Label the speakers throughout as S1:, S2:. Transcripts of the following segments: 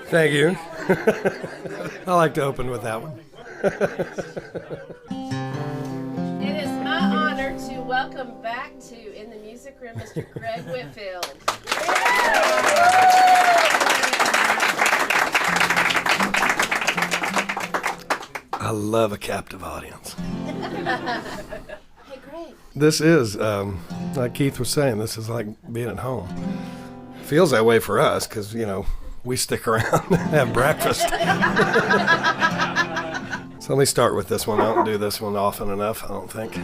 S1: Thank you. I like to open with that one.
S2: It is my honor to welcome back to In the Music Room Mr. Greg Whitfield.
S1: I love a captive audience.
S2: Hey, Greg.
S1: This is, like Keith was saying, this is like being at home. Feels that way for us because, you know, we stick around and have breakfast. So let me start with this one. I don't do this one often enough, I don't think.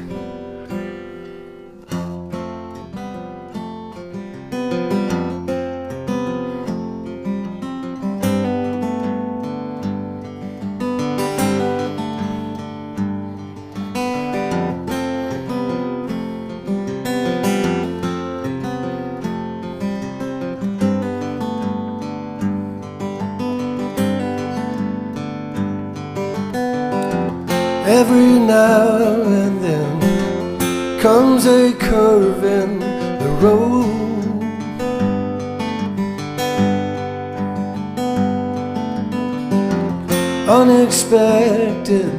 S1: Every now and then comes a curve in the road. Unexpected,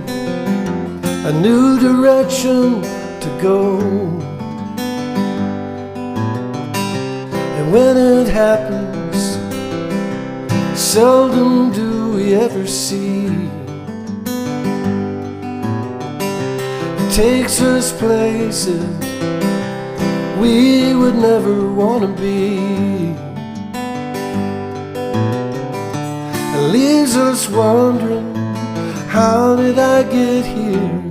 S1: a new direction to go. And when it happens, seldom do we ever see. Takes us places we would never want to be, and leaves us wondering, how did I get here?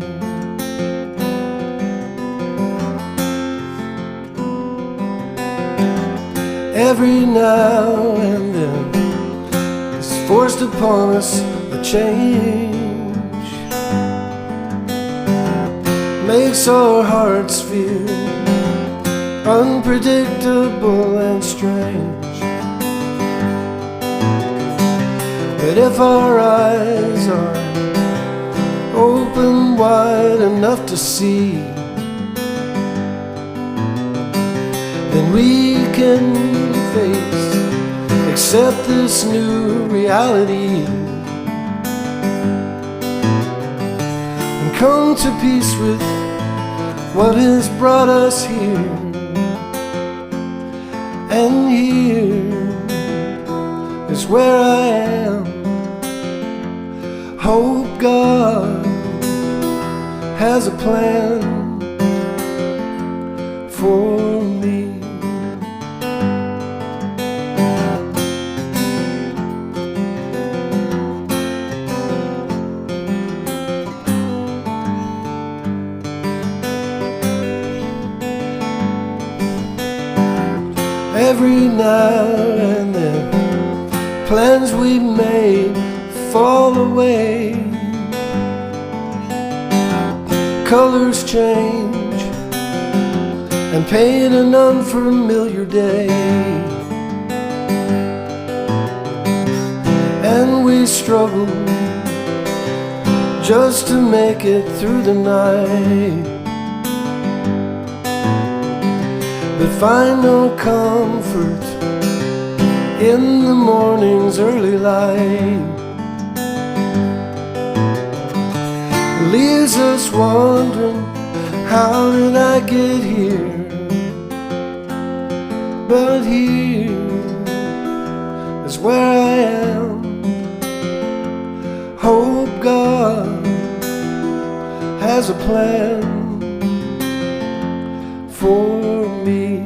S1: Every now and then it's forced upon us a change, makes our hearts feel unpredictable and strange. But if our eyes are open wide enough to see, then we can face, accept this new reality, and come to peace with what has brought us here. And here is where I am. Hope God has a plan for me. Every now and then plans we made fall away. Colors change and paint an unfamiliar day, and we struggle just to make it through the night, but find no comfort in the morning's early light. Leaves us wondering, how did I get here? But here is where I am. Hope God has a plan for me.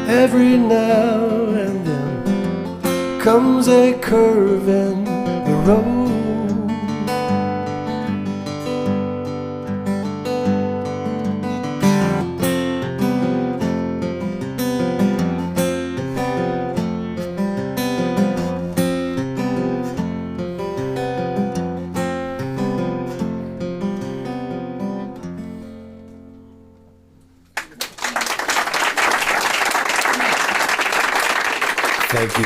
S1: Every now and then comes a curve in the road. Thank you.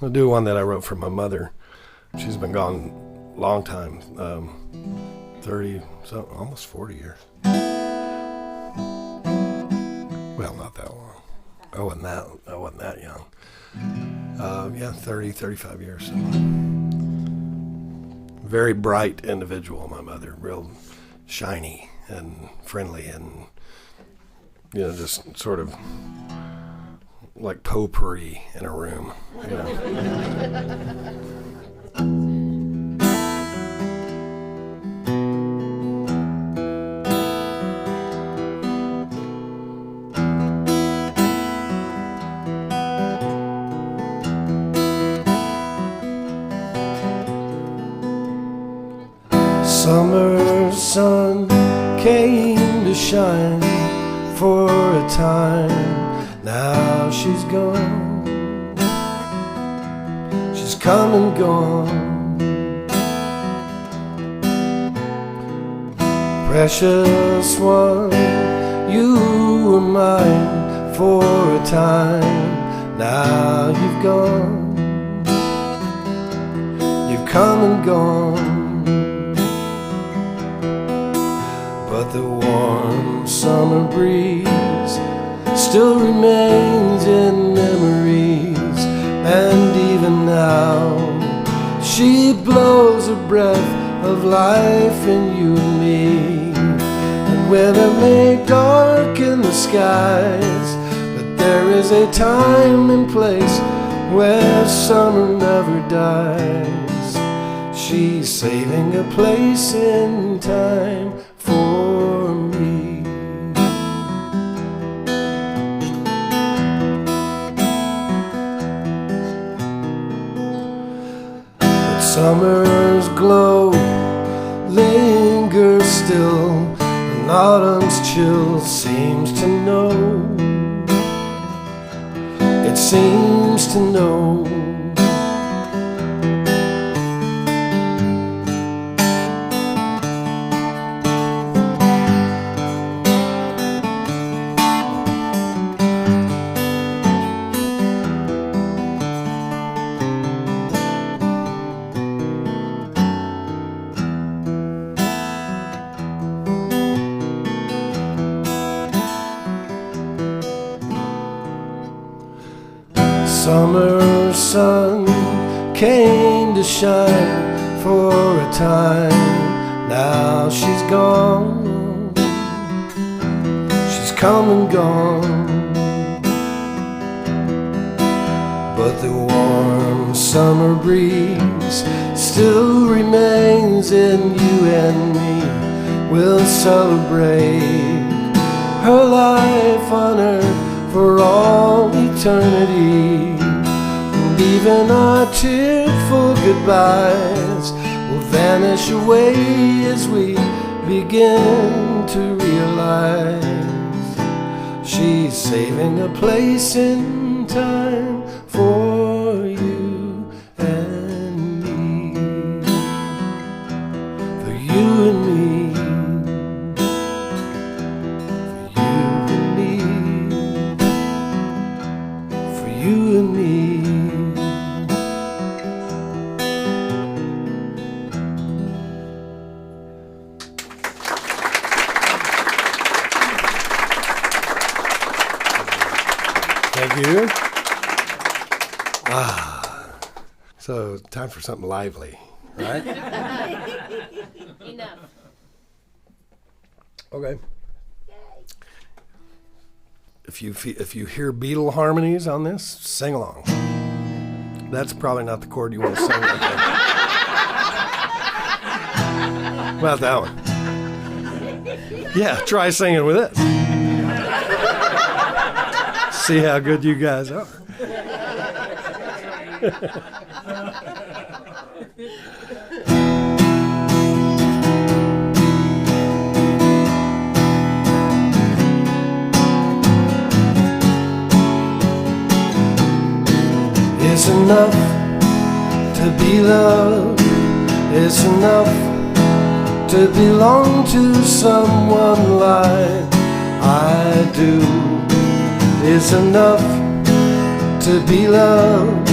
S1: I'll do one that I wrote for my mother. She's been gone a long time. 30, so almost 40 years. Well, not that long. I wasn't that young. Yeah, 30, 35 years. So. Very bright individual, my mother. Real shiny and friendly and, just sort of like potpourri in a room. Summer sun came to shine for a time. Now she's gone. She's come and gone. Precious one, you were mine for a time. Now you've gone. You've come and gone. But the warm summer breeze still remains in memories, and even now she blows a breath of life in you and me. And weather may darken the skies, but there is a time and place where summer never dies. She's saving a place in time for me. But summer's glow lingers still, and autumn's chill seems to know. It seems to know. Summer sun came to shine for a time. Now she's gone. She's come and gone. But the warm summer breeze still remains in you and me. We'll celebrate her life on earth for all eternity. And even our tearful goodbyes will vanish away as we begin to realize she's saving a place in time for you and me. For you and me. You and me. Thank you. So time for something lively, right?
S2: Enough.
S1: Okay. If you hear Beatle harmonies on this, sing along. That's probably not the chord you want to sing. Right. About that one. Yeah, try singing with it. See how good you guys are. It's enough to be loved. It's enough to belong to someone like I do. It's enough to be loved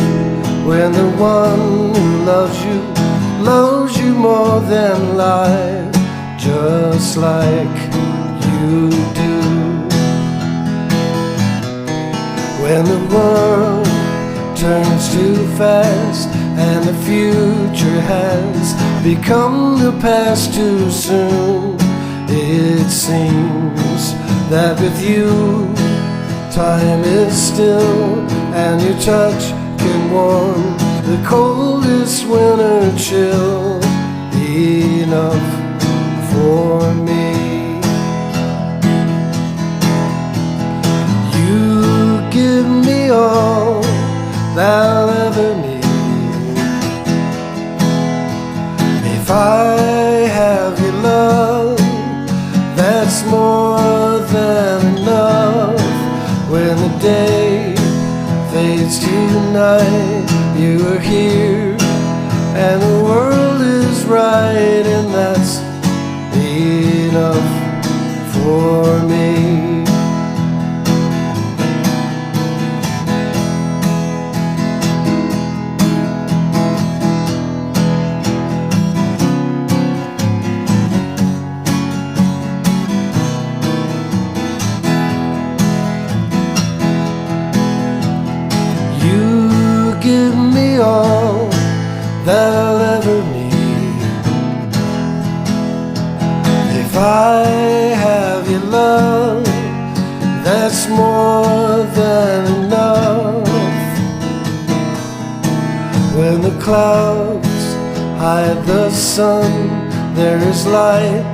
S1: when the one who loves you more than life. just like you do. When the world turns too fast and the future has become the past too soon, it seems that with you time is still and your touch can warm the coldest winter chill. Enough for me. You give me all that I'll ever need. If I have your love, that's more than enough. When the day fades to night, you are here and the world is right, and that's enough for me. You give me all that I'll ever need. If I have your love, that's more than enough. When the clouds hide the sun, there is light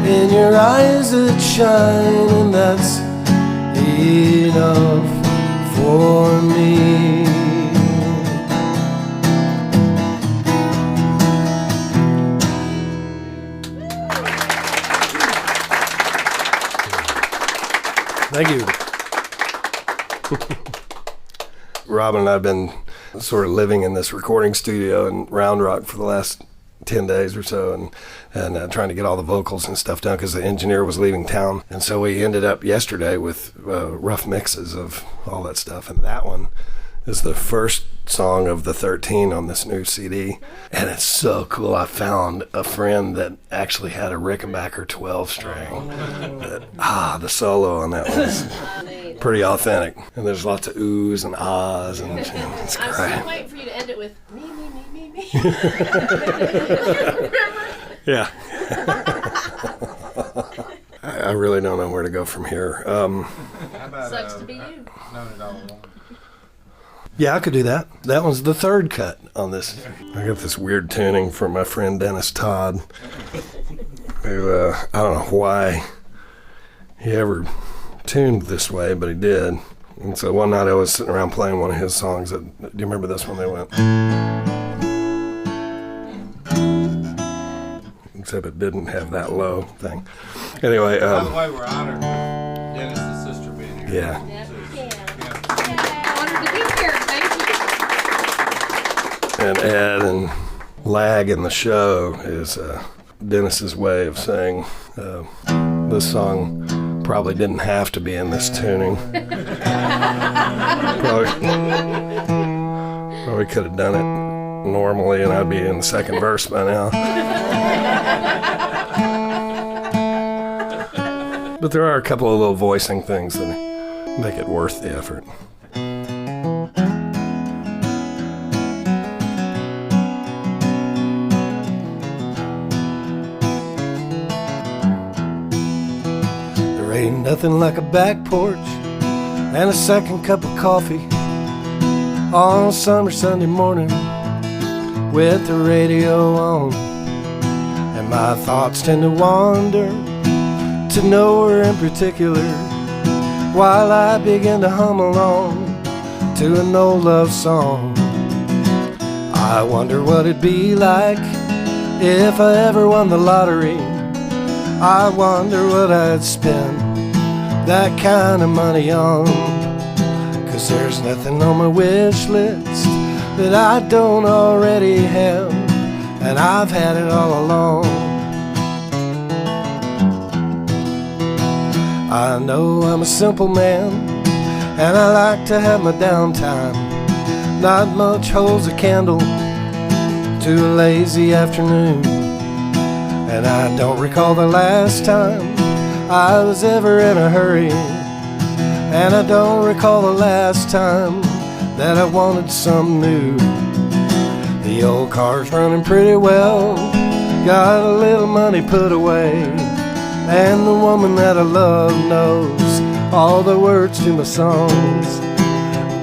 S1: in your eyes that shine, and that's enough for me. Thank you. Robin and I have been sort of living in this recording studio in Round Rock for the last 10 days or so, and trying to get all the vocals and stuff done because the engineer was leaving town. And so we ended up yesterday with rough mixes of all that stuff. And that one is the first song of the 13 on this new CD. And it's so cool. I found a friend that actually had a Rickenbacker 12 string. The solo on that was pretty authentic. And there's lots of oohs and ahs, and it's great.
S2: I'm still waiting for you to end it with me.
S1: Yeah. I really don't know where to go from here.
S2: Sucks to be you.
S1: Yeah, I could do that. That one's the third cut on this. I got this weird tuning from my friend Dennis Todd, who I don't know why he ever tuned this way, but he did. And so one night I was sitting around playing one of his songs. Do you remember this one? They went, except it didn't have that low thing. Anyway.
S3: By the way, we're honored Dennis's sister being here.
S1: Yeah.
S2: Honored to be here. Thank you.
S1: And Ed and lag in the show is Dennis's way of saying this song probably didn't have to be in this tuning. Probably could have done it normally and I'd be in the second verse by now. But there are a couple of little voicing things that make it worth the effort. There ain't nothing like a back porch and a second cup of coffee on a summer Sunday morning with the radio on, and my thoughts tend to wander to nowhere in particular while I begin to hum along to an old love song. I wonder what it'd be like if I ever won the lottery. I wonder what I'd spend that kind of money on, 'cause there's nothing on my wish list that I don't already have, and I've had it all along. I know I'm a simple man, and I like to have my downtime. Not much holds a candle to a lazy afternoon. And I don't recall the last time I was ever in a hurry. And I don't recall the last time that I wanted something new. The old car's running pretty well, got a little money put away, and the woman that I love knows all the words to my songs.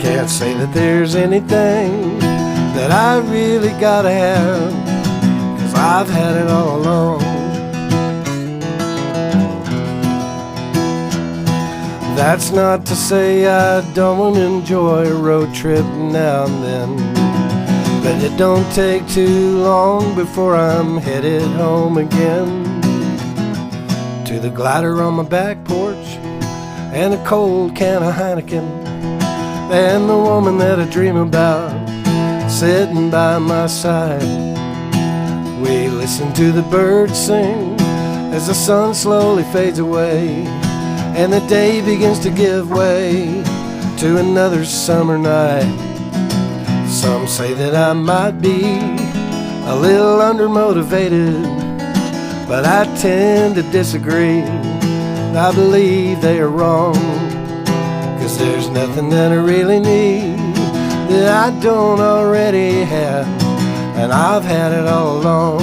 S1: Can't say that there's anything that I really gotta have, 'cause I've had it all along. That's not to say I don't enjoy a road trip now and then, but it don't take too long before I'm headed home again. To the glider on my back porch, and a cold can of Heineken, and the woman that I dream about sitting by my side. We listen to the birds sing as the sun slowly fades away, and the day begins to give way to another summer night. Some say that I might be a little undermotivated, but I tend to disagree. I believe they are wrong, 'cause there's nothing that I really need that I don't already have, and I've had it all along.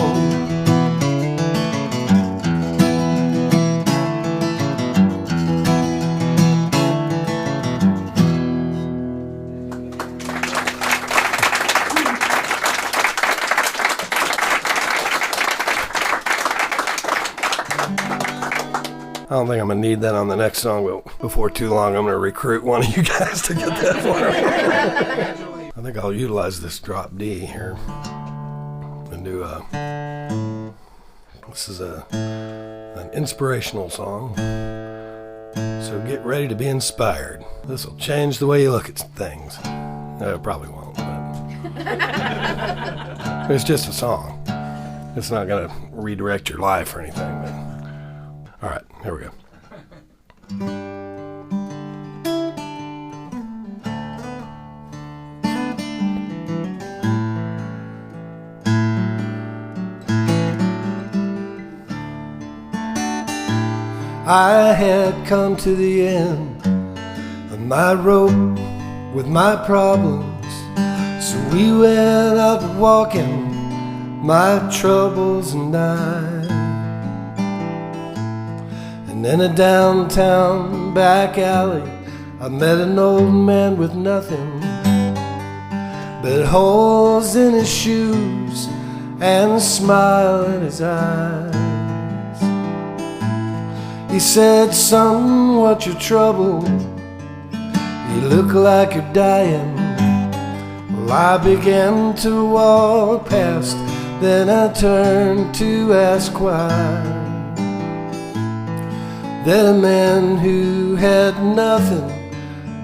S1: I don't think I'm going to need that on the next song, but before too long, I'm going to recruit one of you guys to get that for me. I think I'll utilize this drop D here and do this is an inspirational song. So get ready to be inspired. This will change the way you look at things. No, it probably won't, but it's just a song. It's not going to redirect your life or anything, but all right, here we go. I had come to the end of my rope with my problems, so we went out walking, my troubles and I. And in a downtown back alley, I met an old man with nothing but holes in his shoes and a smile in his eyes. He said, "Son, what's your trouble? You look like you're dying." Well, I began to walk past, then I turned to ask why. That a man who had nothing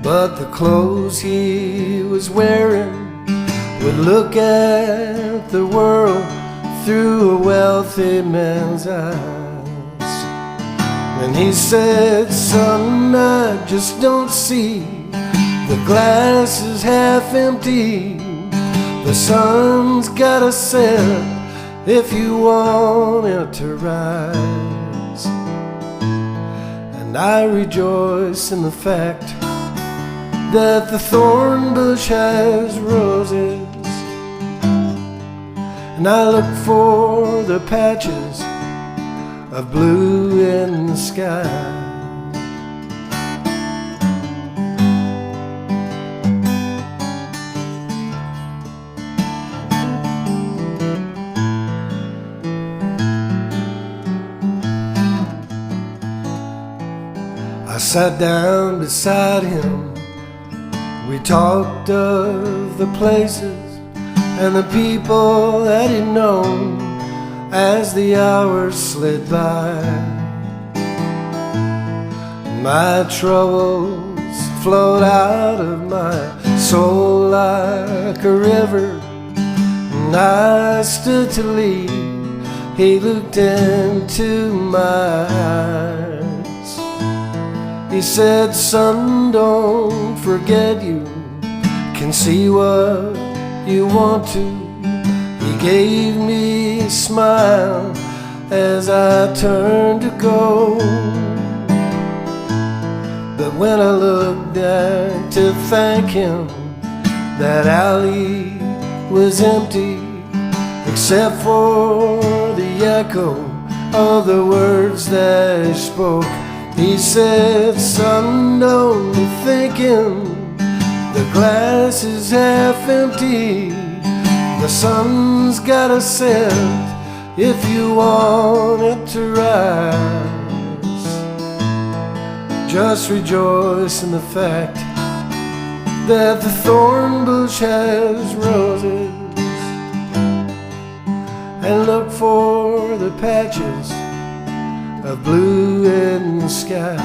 S1: but the clothes he was wearing would look at the world through a wealthy man's eyes. And he said, "Son, I just don't see. The glass is half empty. The sun's gotta set if you want it to rise." And I rejoice in the fact that the thornbush has roses, and I look for the patches of blue in the sky. I sat down beside him. We talked of the places and the people that he'd known as the hours slid by. My troubles flowed out of my soul like a river, and I stood to leave. He looked into my eyes. He said, "Son, don't forget you can see what you want to." He gave me a smile as I turned to go. But when I looked back to thank him, that alley was empty, except for the echo of the words that he spoke. He said, son, don't be thinking the glass is half empty. The sun's gotta set if you want it to rise. Just rejoice in the fact that the thorn bush has roses, and look for the patches of blue in the sky.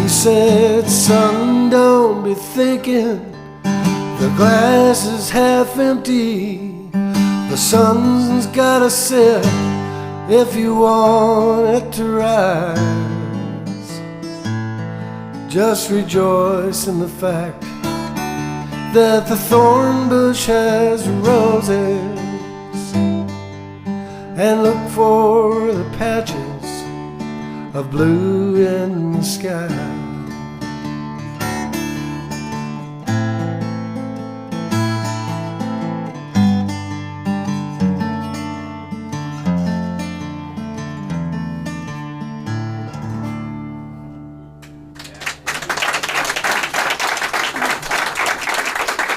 S1: He said, son, don't be thinking the glass is half empty. The sun's gotta set if you want it to rise. Just rejoice in the fact that the thorn bush has roses, and look for the patches of blue in the sky.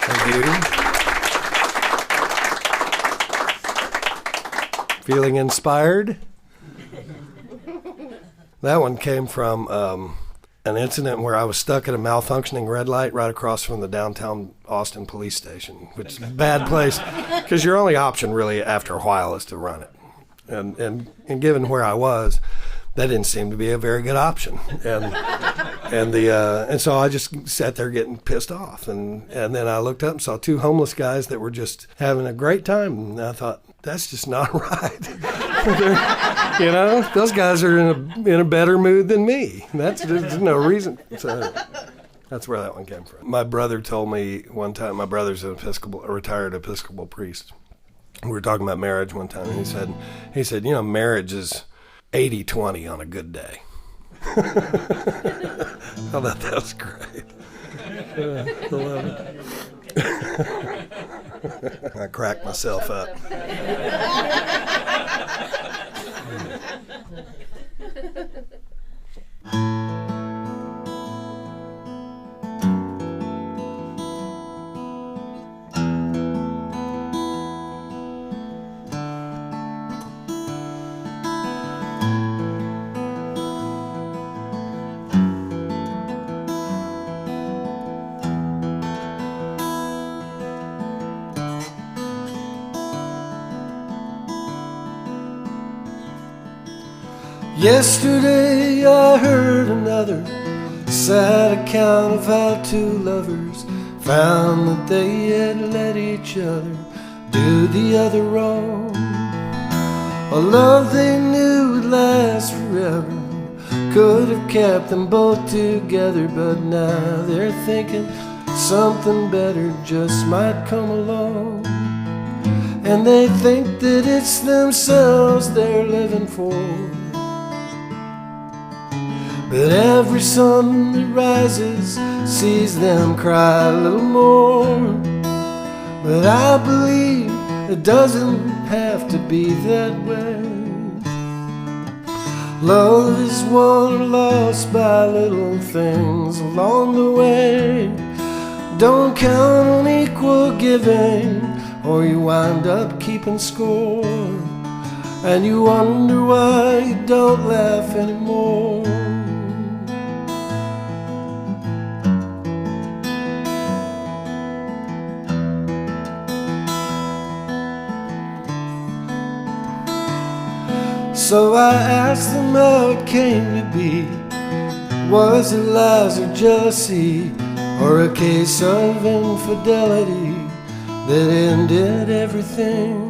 S1: Thank you. Feeling inspired? That one came from an incident where I was stuck at a malfunctioning red light right across from the downtown Austin police station, which is a bad place because your only option really after a while is to run it. And given where I was, that didn't seem to be a very good option. And so I just sat there getting pissed off. And then I looked up and saw two homeless guys that were just having a great time. And I thought, that's just not right. You know, those guys are in a better mood than me. There's no reason. So that's where that one came from. My brother told me one time, my brother's a retired Episcopal priest. We were talking about marriage one time, and he said, you know, marriage is 80-20 on a good day. I thought that was great. I love it. I cracked myself up. Yesterday I heard another sad account of how two lovers found that they had let each other do the other wrong. A love they knew would last forever could have kept them both together, but now they're thinking something better just might come along. And they think that it's themselves they're living for. But every sun that rises sees them cry a little more. But I believe it doesn't have to be that way. Love is won or lost by little things along the way. Don't count on equal giving, or you wind up keeping score. And you wonder why you don't laugh anymore. So I asked them how it came to be Was it lies or jealousy, or a case of infidelity that ended everything?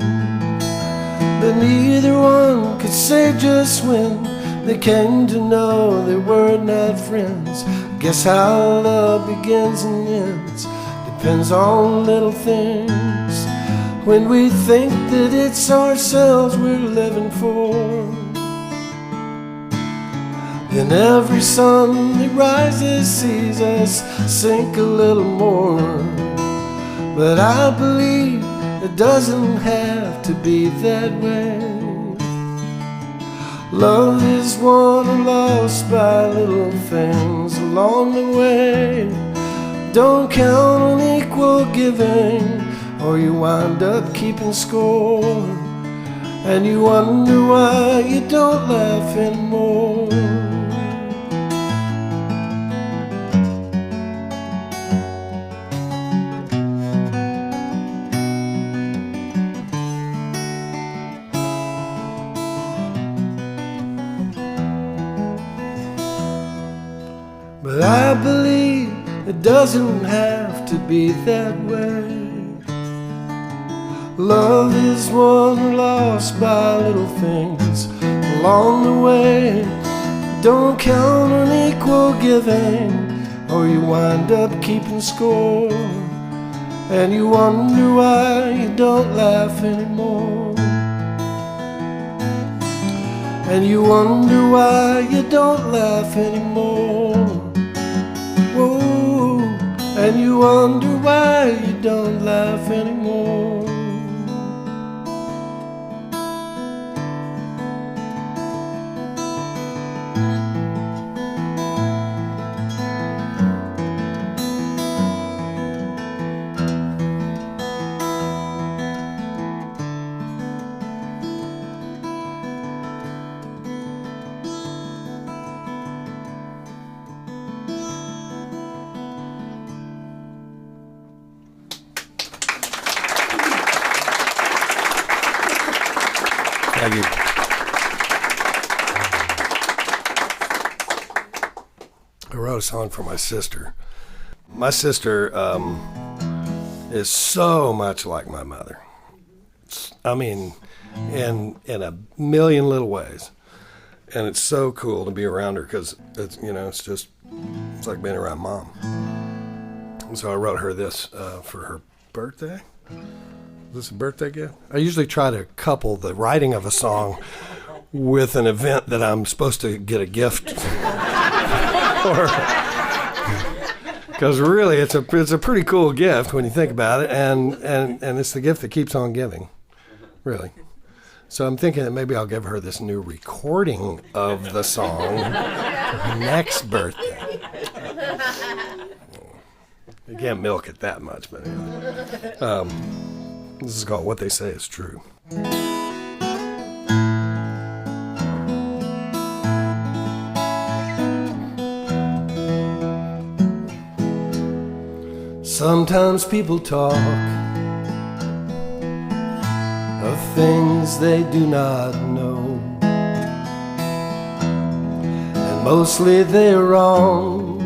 S1: But neither one could say just when they came to know they were not friends. Guess how love begins and ends depends on little things. When we think that it's ourselves we're living for, then every sun that rises sees us sink a little more. But I believe it doesn't have to be that way. Love is won or lost by little things along the way. Don't count on equal giving, or you wind up keeping score, and you wonder why you don't laugh anymore. But I believe it doesn't have to be that way. Love is won or lost by little things along the way. Don't count on equal giving, or you wind up keeping score, and you wonder why you don't laugh anymore. And you wonder why you don't laugh anymore. Whoa, and you wonder why you don't laugh anymore. Thank you. I wrote a song for my sister. My sister is so much like my mother. I mean, in a million little ways. And it's so cool to be around her because it's, you know, it's like being around Mom. And so I wrote her this for her birthday. Is this a birthday gift? I usually try to couple the writing of a song with an event that I'm supposed to get a gift for. Because really, it's a pretty cool gift when you think about it, and it's the gift that keeps on giving, really. So I'm thinking that maybe I'll give her this new recording of the song next birthday. You can't milk it that much, but anyway. This is called What They Say Is True. Sometimes people talk of things they do not know, and mostly they're wrong,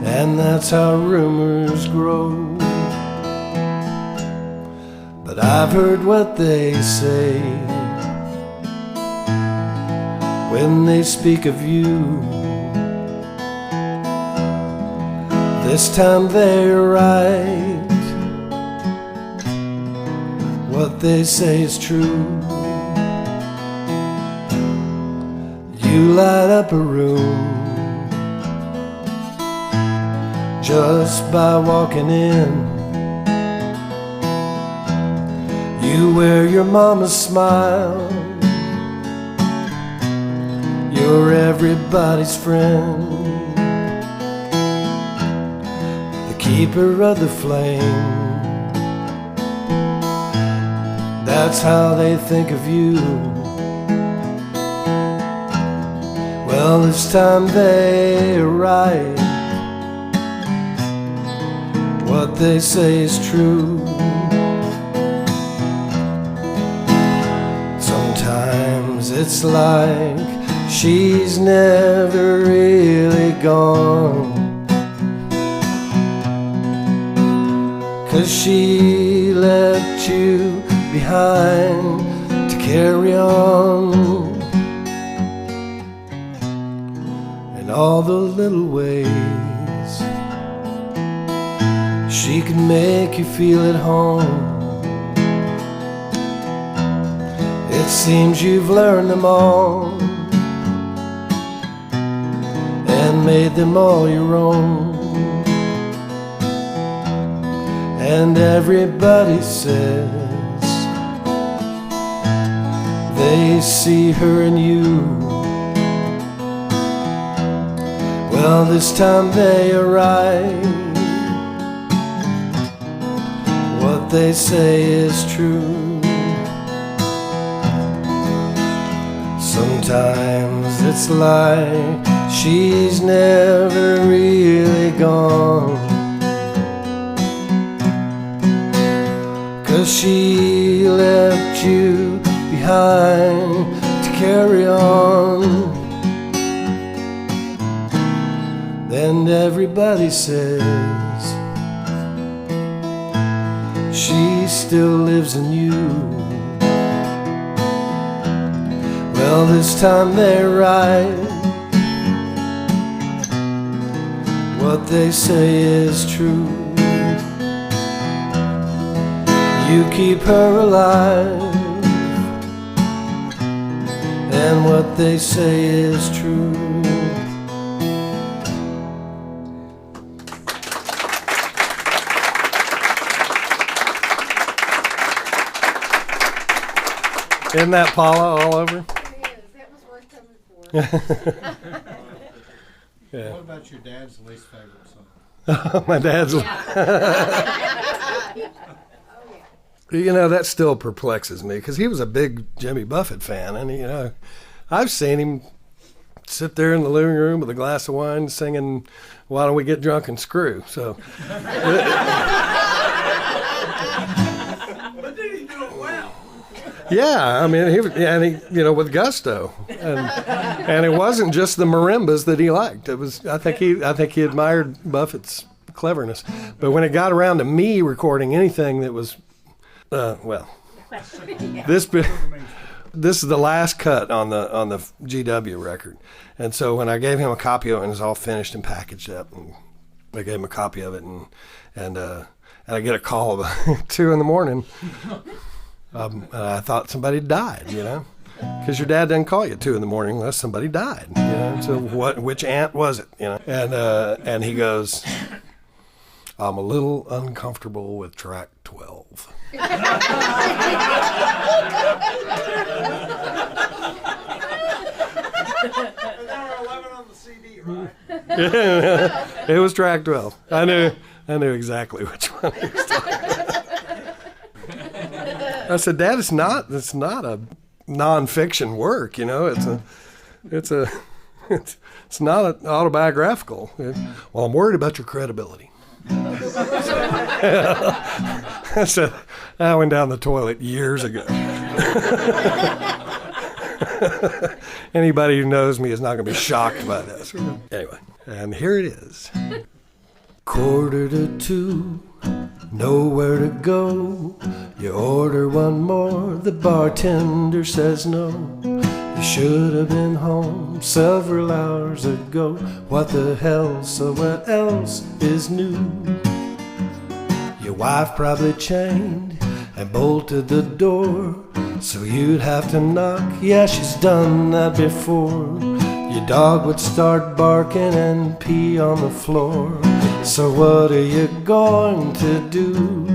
S1: and that's how rumors grow. But I've heard what they say when they speak of you. This time they're right. What they say is true. You light up a room just by walking in. You wear your mama's smile. You're everybody's friend, the keeper of the flame. That's how they think of you. Well, this time they're right. What they say is true. Sometimes it's like she's never really gone. 'Cause she left you behind to carry on. In all the little ways she can make you feel at home. It seems you've learned them all and made them all your own. And everybody says they see her in you. Well, this time they are right. What they say is true. Sometimes it's like she's never really gone. 'Cause she left you behind to carry on. And everybody says she still lives in you. Well, this time they're right. What they say is true. You keep her alive, and what they say is true. Isn't that Paula all over?
S2: It is. That was worth coming for.
S1: Yeah.
S3: What about your dad's least favorite song?
S1: My dad's. You know, that still perplexes me because he was a big Jimmy Buffett fan, and you know, I've seen him sit there in the living room with a glass of wine singing "Why Don't We Get Drunk and Screw." So.
S3: But did he do it well?
S1: Yeah, I mean, you know, with gusto, and it wasn't just the marimbas that he liked. It was, I think he admired Buffett's cleverness. But when it got around to me recording anything that was, this is the last cut on the GW record, and so when I gave him a copy of it, and it was all finished and packaged up, and I gave him a copy of it, and I get a call about 2 a.m. And I thought somebody died, you know, because your dad doesn't call you at 2 a.m. unless somebody died, you know. So which aunt was it, you know? And he goes, "I'm a little uncomfortable with track 12."
S3: And there were 11 on the CD, right?
S1: It was track 12. I knew exactly which one he was talking about. I said, "Dad, it's not a nonfiction work, you know. It's not an autobiographical." "Well, I'm worried about your credibility." I said, "I went down the toilet years ago." Anybody who knows me is not going to be shocked by this. Anyway, and here it is. 1:45, nowhere to go. You order one more, the bartender says no. You should have been home several hours ago. What the hell, so what else is new? Your wife probably chained and bolted the door, so you'd have to knock. Yeah, she's done that before. Your dog would start barking and pee on the floor. So what are you going to do?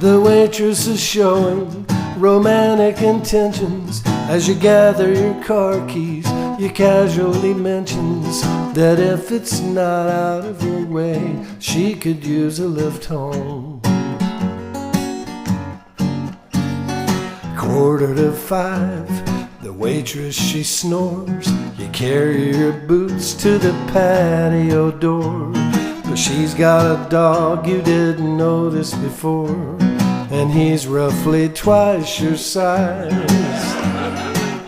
S1: The waitress is showing romantic intentions. As you gather your car keys, you casually mentions that if it's not out of her way, she could use a lift home. 4:45, the waitress, she snores. You carry your boots to the patio door, but she's got a dog you didn't notice before, and he's roughly twice your size.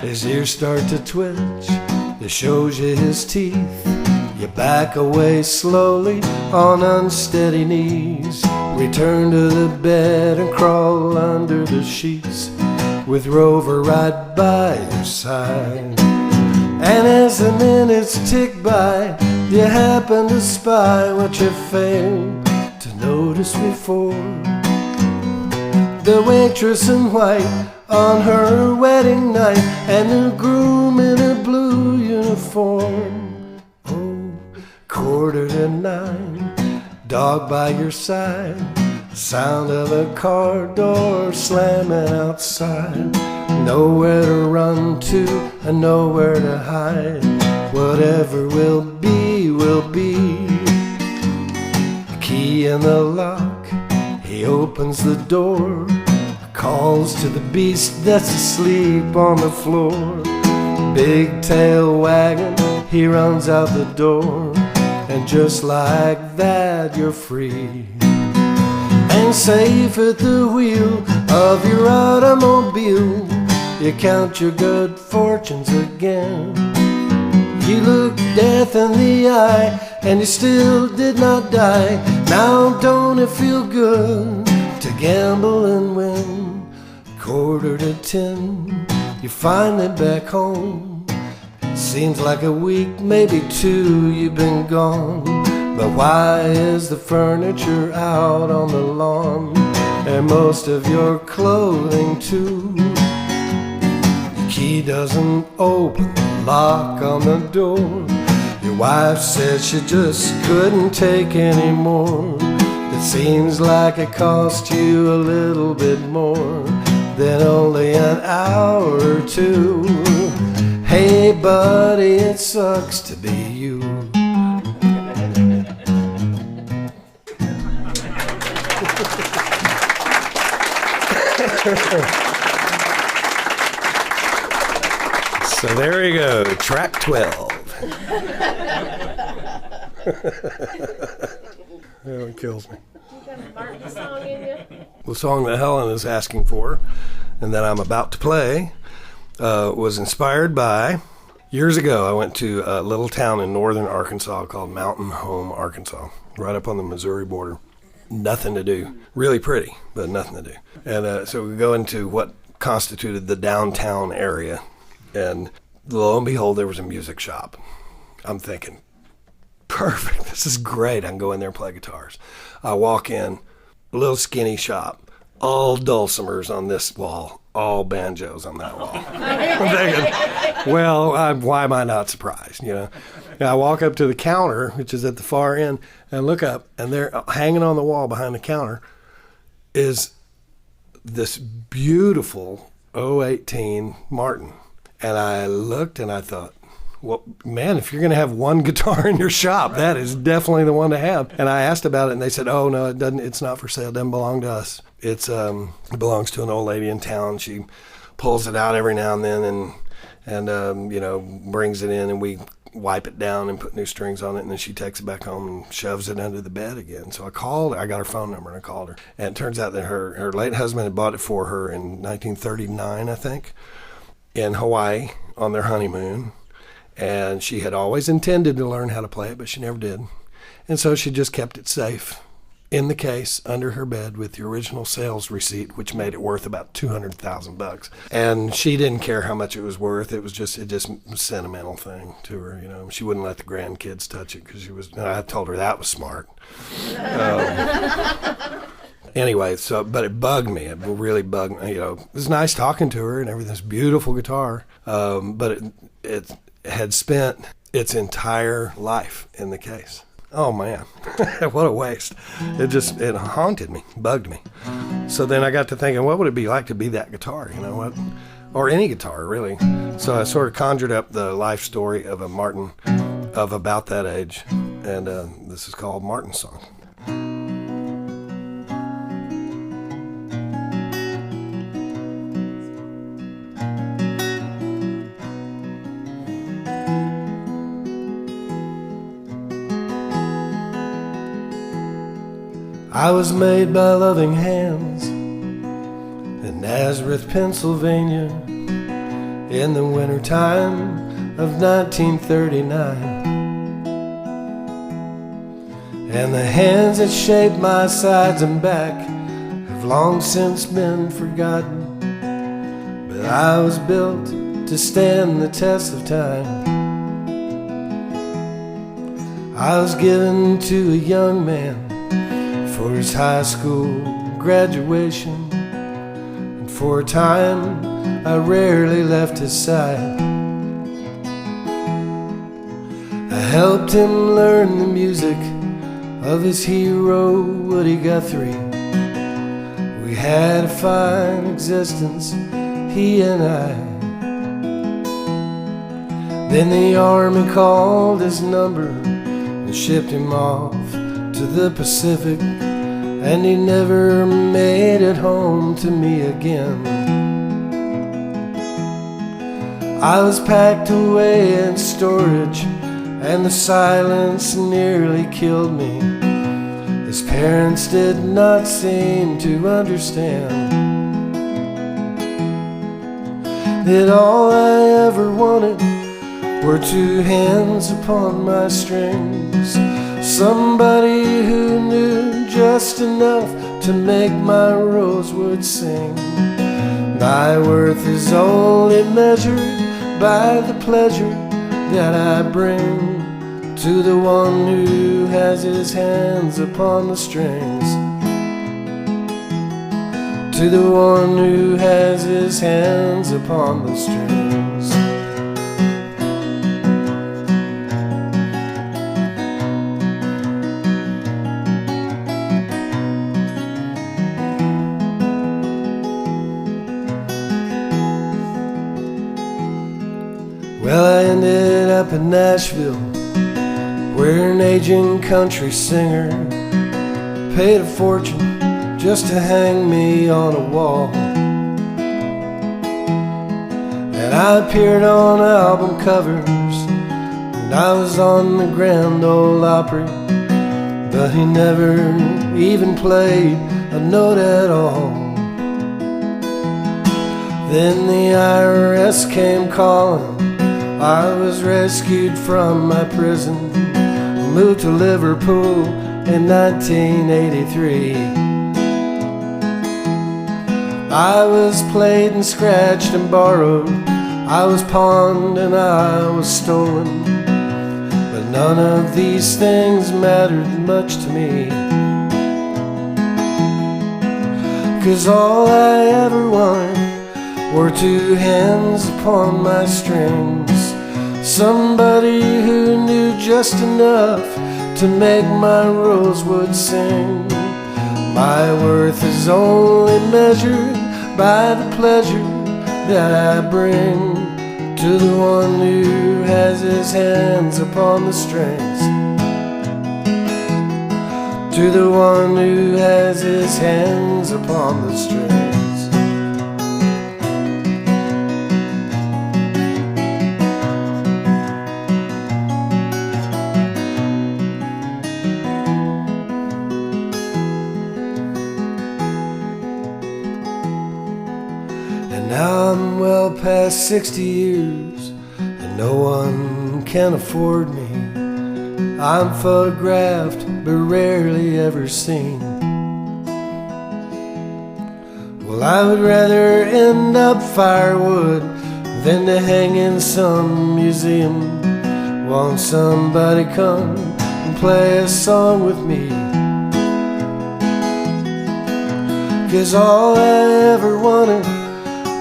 S1: His ears start to twitch, it shows you his teeth. You back away slowly on unsteady knees. Return to the bed and crawl under the sheets with Rover right by your side. And as the minutes tick by, you happen to spy what you failed to notice before. The waitress in white on her wedding night, and the groom in a blue uniform. 9:15, dog by your side, sound of a car door slamming outside. Nowhere to run to and nowhere to hide. Whatever will be, will be. Key in the lock, he opens the door, calls to the beast that's asleep on the floor. Big tail wagging, he runs out the door, and just like that you're free and safe at the wheel of your automobile. You count your good fortunes again. You look death in the eye and you still did not die. Now don't it feel good to gamble and win? 9:45, you're finally back home. Seems like a week, maybe two, you've been gone. But why is the furniture out on the lawn? And most of your clothing too. The key doesn't open the lock on the door. Your wife said she just couldn't take any more. It seems like it cost you a little bit more than only an hour or two. Hey buddy, it sucks to be you. So there you go, track 12. That one kills me.
S2: You got a Martin song in you?
S1: The song that Helen is asking for and that I'm about to play was inspired by, years ago I went to a little town in northern Arkansas called Mountain Home, Arkansas, right up on the Missouri border. Nothing to do. Really pretty, but nothing to do. And so we go into what constituted the downtown area, and lo and behold, there was a music shop. I'm thinking, perfect, this is great. I can go in there and play guitars. I walk in, a little skinny shop, all dulcimers on this wall, all banjos on that wall. I'm thinking, well, why am I not surprised, you know? And I walk up to the counter, which is at the far end, and look up, and there, hanging on the wall behind the counter, is this beautiful 018 Martin. And I looked and I thought, well, man, if you're going to have one guitar in your shop, that is definitely the one to have. And I asked about it, and they said, oh, no, it doesn't. It's not for sale. It doesn't belong to us. It belongs to an old lady in town. She pulls it out every now and then and you know, brings it in, and we wipe it down and put new strings on it, and then she takes it back home and shoves it under the bed again. So I called her. I got her phone number, and I called her. And it turns out that her late husband had bought it for her in 1939, I think, in Hawaii on their honeymoon. And she had always intended to learn how to play it, but she never did. And so she just kept it safe in the case under her bed with the original sales receipt, which made it worth about $200,000. And she didn't care how much it was worth. It just a sentimental thing to her, you know. She wouldn't let the grandkids touch it because I told her that was smart. Anyway, but it bugged me. It really bugged me. You know, it was nice talking to her and everything. This beautiful guitar, but it had spent its entire life in the case. Oh man, what a waste. It haunted me, bugged me. So then I got to thinking, what would it be like to be that guitar, you know what? Or any guitar, really. So I sort of conjured up the life story of a Martin of about that age. And this is called Martin's Song. I was made by loving hands in Nazareth, Pennsylvania, in the wintertime of 1939. And the hands that shaped my sides and back have long since been forgotten, but I was built to stand the test of time. I was given to a young man for his high school graduation, and for a time I rarely left his side. I helped him learn the music of his hero, Woody Guthrie. We had a fine existence, he and I. Then the army called his number and shipped him off to the Pacific, and he never made it home to me again. I was packed away in storage, and the silence nearly killed me. His parents did not seem to understand that all I ever wanted were two hands upon my strings, somebody who knew just enough to make my rosewood sing. My worth is only measured by the pleasure that I bring to the one who has his hands upon the strings, to the one who has his hands upon the strings. Well, I ended up in Nashville, where an aging country singer paid a fortune just to hang me on a wall. And I appeared on album covers, and I was on the Grand Ole Opry, but he never even played a note at all. Then the IRS came calling. I was rescued from my prison, moved to Liverpool in 1983. I was played and scratched and borrowed, I was pawned and I was stolen, but none of these things mattered much to me, 'cause all I ever wanted were two hands upon my strings, somebody who knew just enough to make my rosewood sing. My worth is only measured by the pleasure that I bring to the one who has his hands upon the strings, to the one who has his hands upon the strings. Now I'm well past 60 years, and no one can afford me. I'm photographed, but rarely ever seen. Well, I would rather end up firewood than to hang in some museum. Won't somebody come and play a song with me? 'Cause all I ever wanted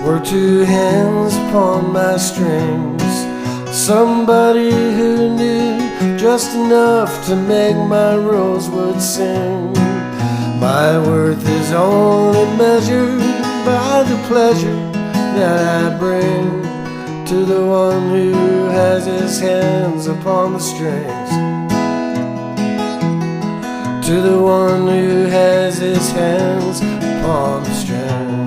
S1: were two hands upon my strings, somebody who knew just enough to make my rosewood sing. My worth is only measured by the pleasure that I bring to the one who has his hands upon the strings, to the one who has his hands upon the strings.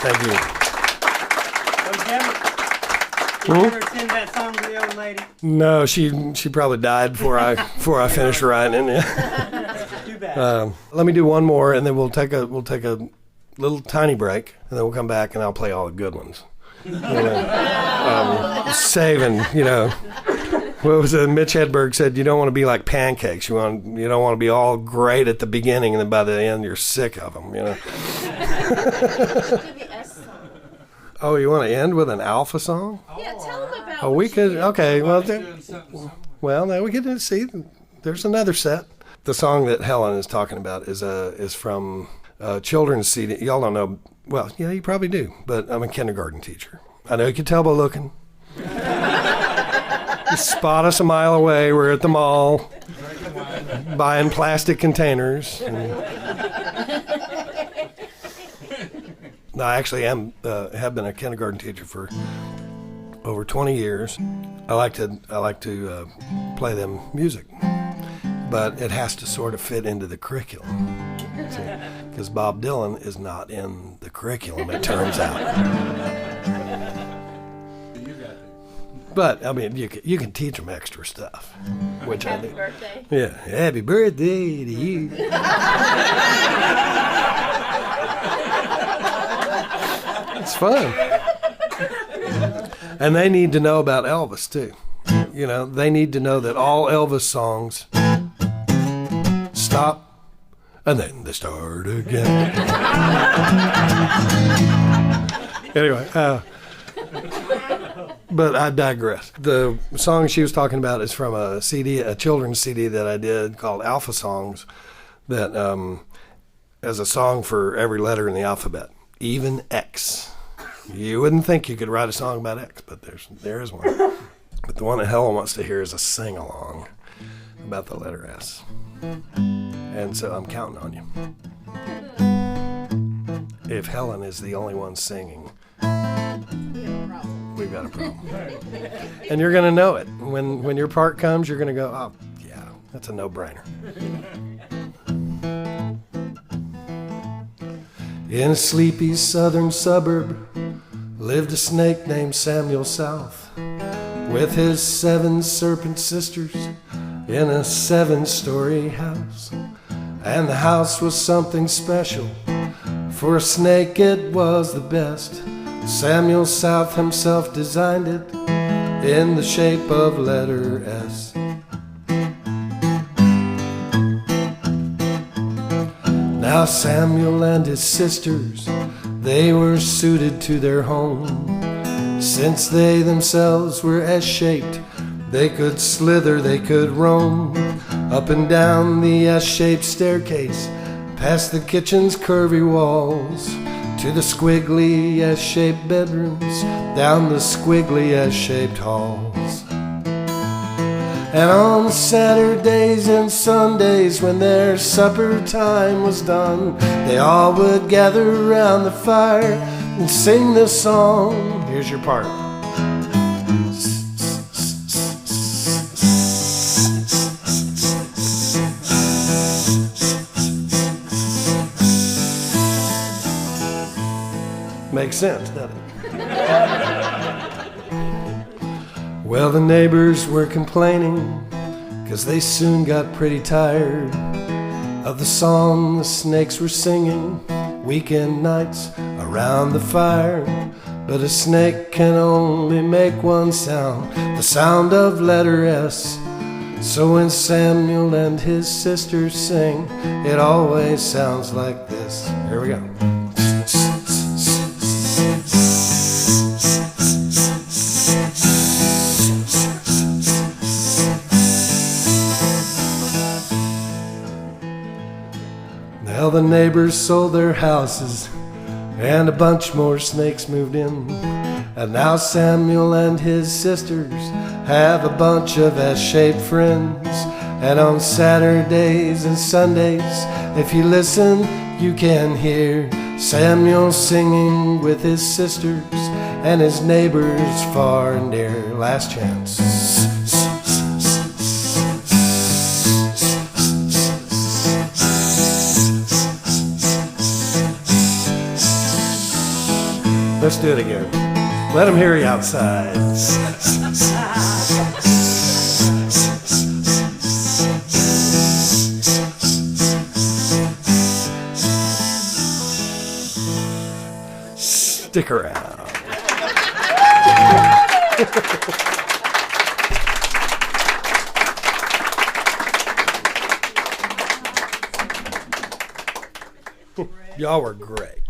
S1: Thank you.
S4: Did you ever send that song to the old lady?
S1: No, she probably died before I finished writing it.
S4: Too bad.
S1: Let me do one more, and then we'll take a little tiny break, and then we'll come back, and I'll play all the good ones. Saving, what was it? Mitch Hedberg said, you don't want to be like pancakes. You don't want to be all great at the beginning, and then by the end you're sick of them.
S2: Give the S song.
S1: Oh, you want to end with an alpha song?
S2: Yeah, tell them about.
S1: Oh, we
S2: what
S1: could.
S2: you-
S1: Okay, well,
S3: Doing something.
S1: well, now we get to see. There's another set. The song that Helen is talking about is from a children's CD. Y'all don't know. Well, yeah, you probably do. But I'm a kindergarten teacher. I know you can tell by looking. You spot us a mile away. We're at the mall buying plastic containers. No, I actually have been a kindergarten teacher for over 20 years. I like to play them music, but it has to sort of fit into the curriculum. Because Bob Dylan is not in the curriculum, it turns out.
S3: You got it.
S1: But I mean, you can teach them extra stuff, which I
S2: Happy
S1: do.
S2: birthday.
S1: Yeah, happy birthday to you. It's fun. And they need to know about Elvis, too. They need to know that all Elvis songs stop and then they start again. Anyway, but I digress. The song she was talking about is from a children's CD that I did called Alpha Songs, that has a song for every letter in the alphabet, even X. You wouldn't think you could write a song about X, but there is one. But the one that Helen wants to hear is a sing-along about the letter S. And so I'm counting on you. If Helen is the only one singing, we've got a problem. And you're going to know it. When your part comes, you're going to go, oh, yeah, that's a no-brainer. In a sleepy southern suburb lived a snake named Samuel South, with his 7 serpent sisters in a 7-story house. And the house was something special. For a snake it was the best. Samuel South himself designed it in the shape of letter S. Now Samuel and his sisters, they were suited to their home. Since they themselves were S-shaped, they could slither, they could roam up and down the S-shaped staircase, past the kitchen's curvy walls, to the squiggly S-shaped bedrooms, down the squiggly S-shaped halls. And on Saturdays and Sundays, when their supper time was done, they all would gather around the fire and sing this song. Here's your part. Makes sense, doesn't it? Well, the neighbors were complaining, 'cause they soon got pretty tired of the song the snakes were singing weekend nights around the fire. But a snake can only make one sound, the sound of letter S. So when Samuel and his sisters sing, it always sounds like this. Here we go. Well, the neighbors sold their houses, and a bunch more snakes moved in. And now Samuel and his sisters have a bunch of S-shaped friends. And on Saturdays and Sundays, if you listen, you can hear Samuel singing with his sisters and his neighbors far and near. Last chance. Let's do it again. Let them hear you outside. Stick around. Y'all were great.